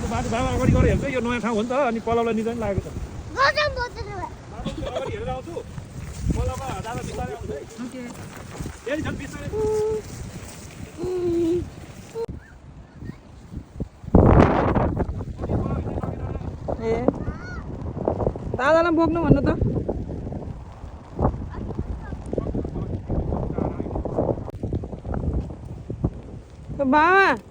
बाटो बाबा अगाडि गएर हेर्छ यो नयाँ ठाउँ हो नि त अनि पल्लोलाई निकै लागेको छ अगाडि हेरेर आउँछु पल्लोमा दादा बिस्तारै आउँछ है ओके यही छ बिस्तारै ए दादालाई बोक्नु भन्नु त बाबा